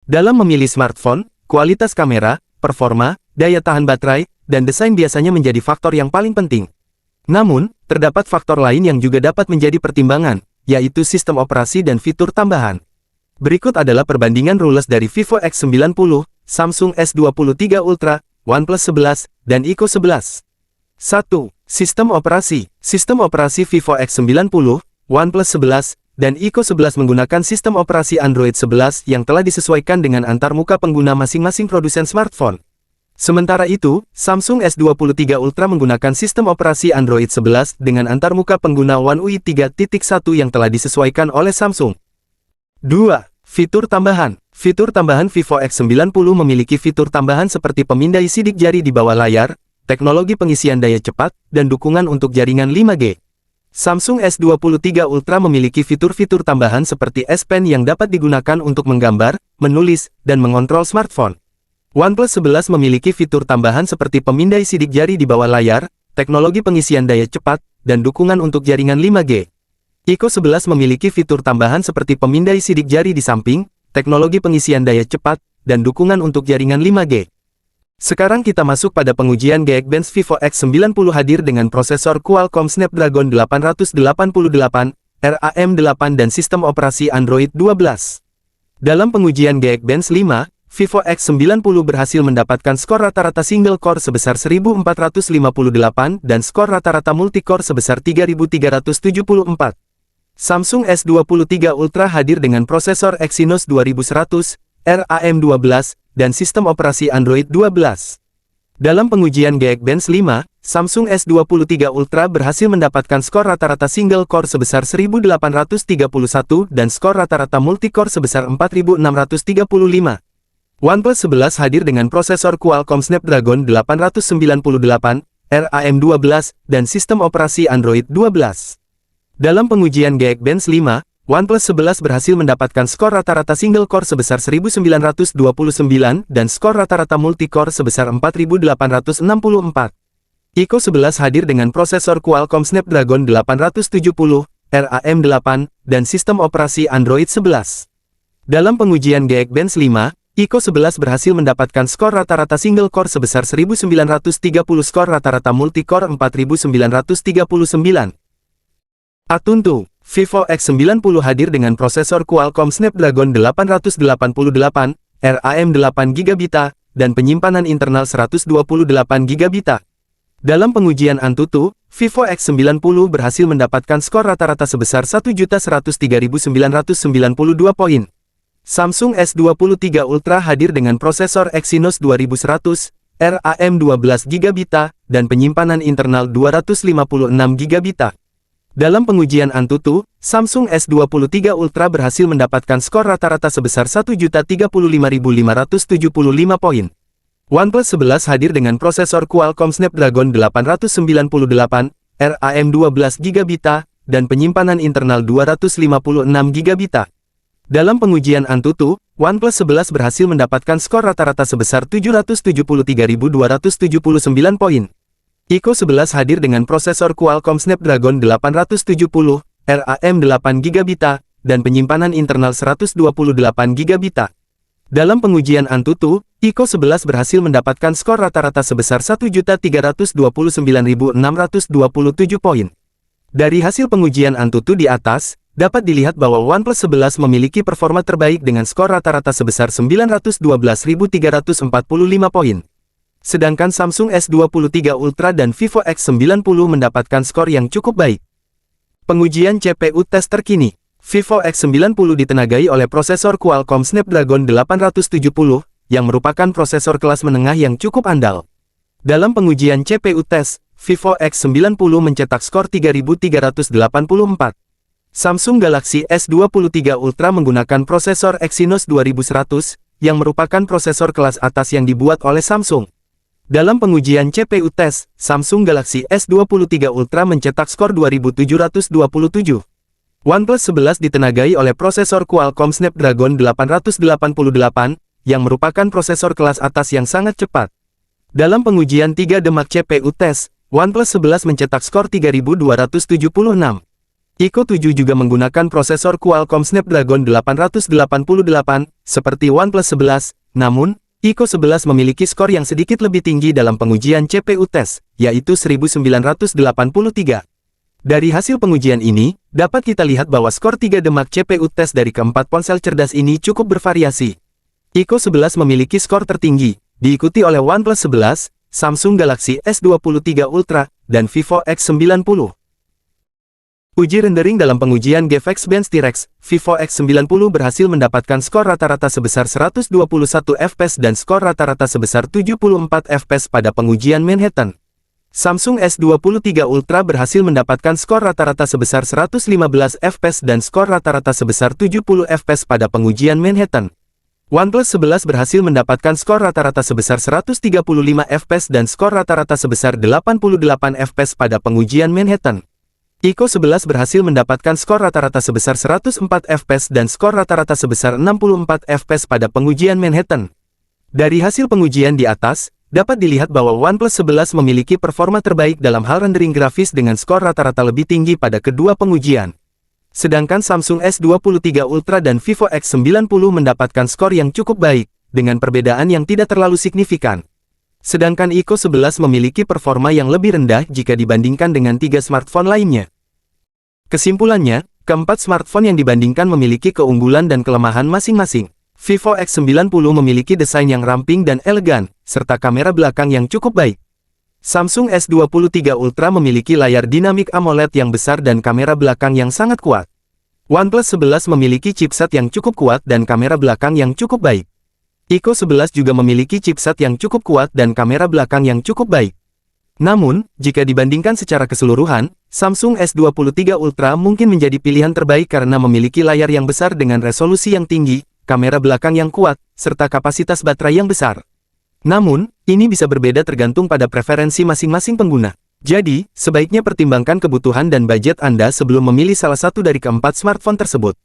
Dalam memilih smartphone, kualitas kamera, performa, daya tahan baterai, dan desain biasanya menjadi faktor yang paling penting. Namun, terdapat faktor lain yang juga dapat menjadi pertimbangan, yaitu sistem operasi dan fitur tambahan. Berikut adalah perbandingan rules dari Vivo X90, Samsung S23 Ultra, OnePlus 11, dan Ico 11. 1. Sistem operasi. Sistem operasi Vivo X90, OnePlus 11, dan Ico 11 menggunakan sistem operasi Android 11 yang telah disesuaikan dengan antarmuka pengguna masing-masing produsen smartphone. Sementara itu, Samsung S23 Ultra menggunakan sistem operasi Android 11 dengan antarmuka pengguna One UI 3.1 yang telah disesuaikan oleh Samsung. 2. Fitur tambahan. Fitur tambahan Vivo X90 memiliki fitur tambahan seperti pemindai sidik jari di bawah layar, teknologi pengisian daya cepat, dan dukungan untuk jaringan 5G. Samsung S23 Ultra memiliki fitur-fitur tambahan seperti S Pen yang dapat digunakan untuk menggambar, menulis, dan mengontrol smartphone. OnePlus 11 memiliki fitur tambahan seperti pemindai sidik jari di bawah layar, teknologi pengisian daya cepat, dan dukungan untuk jaringan 5G. Ico 11 memiliki fitur tambahan seperti pemindai sidik jari di samping, teknologi pengisian daya cepat, dan dukungan untuk jaringan 5G. Sekarang kita masuk pada pengujian Geekbench Vivo X90 hadir dengan prosesor Qualcomm Snapdragon 888, RAM8 dan sistem operasi Android 12. Dalam pengujian Geekbench 5, Vivo X90 berhasil mendapatkan skor rata-rata single core sebesar 1458 dan skor rata-rata multicore sebesar 3374. Samsung S23 Ultra hadir dengan prosesor Exynos 2100, RAM12, dan sistem operasi Android 12. Dalam pengujian Geekbench 5, Samsung S23 Ultra berhasil mendapatkan skor rata-rata single core sebesar 1831 dan skor rata-rata multicore sebesar 4635. OnePlus 11 hadir dengan prosesor Qualcomm Snapdragon 898, RAM12, dan sistem operasi Android 12. Dalam pengujian Geekbench 5, OnePlus 11 berhasil mendapatkan skor rata-rata single core sebesar 1929 dan skor rata-rata multicore sebesar 4864. Ico 11 hadir dengan prosesor Qualcomm Snapdragon 870, RAM8, dan sistem operasi Android 11. Dalam pengujian Geekbench 5, Ico 11 berhasil mendapatkan skor rata-rata single core sebesar 1930 skor rata-rata multicore 4939. Atuntu, Vivo X90 hadir dengan prosesor Qualcomm Snapdragon 888, RAM8 GB, dan penyimpanan internal 128 GB. Dalam pengujian Antutu, Vivo X90 berhasil mendapatkan skor rata-rata sebesar 1.103.992 poin. Samsung S23 Ultra hadir dengan prosesor Exynos 2100, RAM12 GB, dan penyimpanan internal 256 GB. Dalam pengujian Antutu, Samsung S23 Ultra berhasil mendapatkan skor rata-rata sebesar 1.035.575 poin. OnePlus 11 hadir dengan prosesor Qualcomm Snapdragon 898, RAM12 GB, dan penyimpanan internal 256 GB. Dalam pengujian Antutu, OnePlus 11 berhasil mendapatkan skor rata-rata sebesar 773.279 poin. Ico 11 hadir dengan prosesor Qualcomm Snapdragon 870, RAM8 GB, dan penyimpanan internal 128 GB. Dalam pengujian Antutu, Ico 11 berhasil mendapatkan skor rata-rata sebesar 1.329.627 poin. Dari hasil pengujian Antutu di atas, dapat dilihat bahwa OnePlus 11 memiliki performa terbaik dengan skor rata-rata sebesar 912.345 poin. Sedangkan Samsung S23 Ultra dan Vivo X90 mendapatkan skor yang cukup baik. Pengujian CPU tes terkini. Vivo X90 ditenagai oleh prosesor Qualcomm Snapdragon 870, yang merupakan prosesor kelas menengah yang cukup andal. Dalam pengujian CPU tes, Vivo X90 mencetak skor 3384. Samsung Galaxy S23 Ultra menggunakan prosesor Exynos 2100, yang merupakan prosesor kelas atas yang dibuat oleh Samsung. Dalam pengujian CPU tes, Samsung Galaxy S23 Ultra mencetak skor 2727. OnePlus 11 ditenagai oleh prosesor Qualcomm Snapdragon 888, yang merupakan prosesor kelas atas yang sangat cepat. Dalam pengujian 3 demak CPU tes, OnePlus 11 mencetak skor 3276. Ico 7 juga menggunakan prosesor Qualcomm Snapdragon 888, seperti OnePlus 11, namun, Ico 11 memiliki skor yang sedikit lebih tinggi dalam pengujian CPU tes, yaitu 1983. Dari hasil pengujian ini, dapat kita lihat bahwa skor 3 demak CPU tes dari keempat ponsel cerdas ini cukup bervariasi. Ico 11 memiliki skor tertinggi, diikuti oleh OnePlus 11, Samsung Galaxy S23 Ultra, dan Vivo X90. Uji rendering dalam pengujian GeFX Bench T-Rex, Vivo X90 berhasil mendapatkan skor rata-rata sebesar 121 fps dan skor rata-rata sebesar 74 fps pada pengujian Manhattan. Samsung S23 Ultra berhasil mendapatkan skor rata-rata sebesar 115 fps dan skor rata-rata sebesar 70 fps pada pengujian Manhattan. OnePlus 11 berhasil mendapatkan skor rata-rata sebesar 135 fps dan skor rata-rata sebesar 88 fps pada pengujian Manhattan. Ico 11 berhasil mendapatkan skor rata-rata sebesar 104 fps dan skor rata-rata sebesar 64 fps pada pengujian Manhattan. Dari hasil pengujian di atas, dapat dilihat bahwa OnePlus 11 memiliki performa terbaik dalam hal rendering grafis dengan skor rata-rata lebih tinggi pada kedua pengujian. Sedangkan Samsung S23 Ultra dan Vivo X90 mendapatkan skor yang cukup baik, dengan perbedaan yang tidak terlalu signifikan. Sedangkan Ico 11 memiliki performa yang lebih rendah jika dibandingkan dengan 3 smartphone lainnya. Kesimpulannya, keempat smartphone yang dibandingkan memiliki keunggulan dan kelemahan masing-masing. Vivo X90 memiliki desain yang ramping dan elegan, serta kamera belakang yang cukup baik. Samsung S23 Ultra memiliki layar dinamik AMOLED yang besar dan kamera belakang yang sangat kuat. OnePlus 11 memiliki chipset yang cukup kuat dan kamera belakang yang cukup baik. Ico 11 juga memiliki chipset yang cukup kuat dan kamera belakang yang cukup baik. Namun, jika dibandingkan secara keseluruhan, Samsung S23 Ultra mungkin menjadi pilihan terbaik karena memiliki layar yang besar dengan resolusi yang tinggi, kamera belakang yang kuat, serta kapasitas baterai yang besar. Namun, ini bisa berbeda tergantung pada preferensi masing-masing pengguna. Jadi, sebaiknya pertimbangkan kebutuhan dan budget Anda sebelum memilih salah satu dari keempat smartphone tersebut.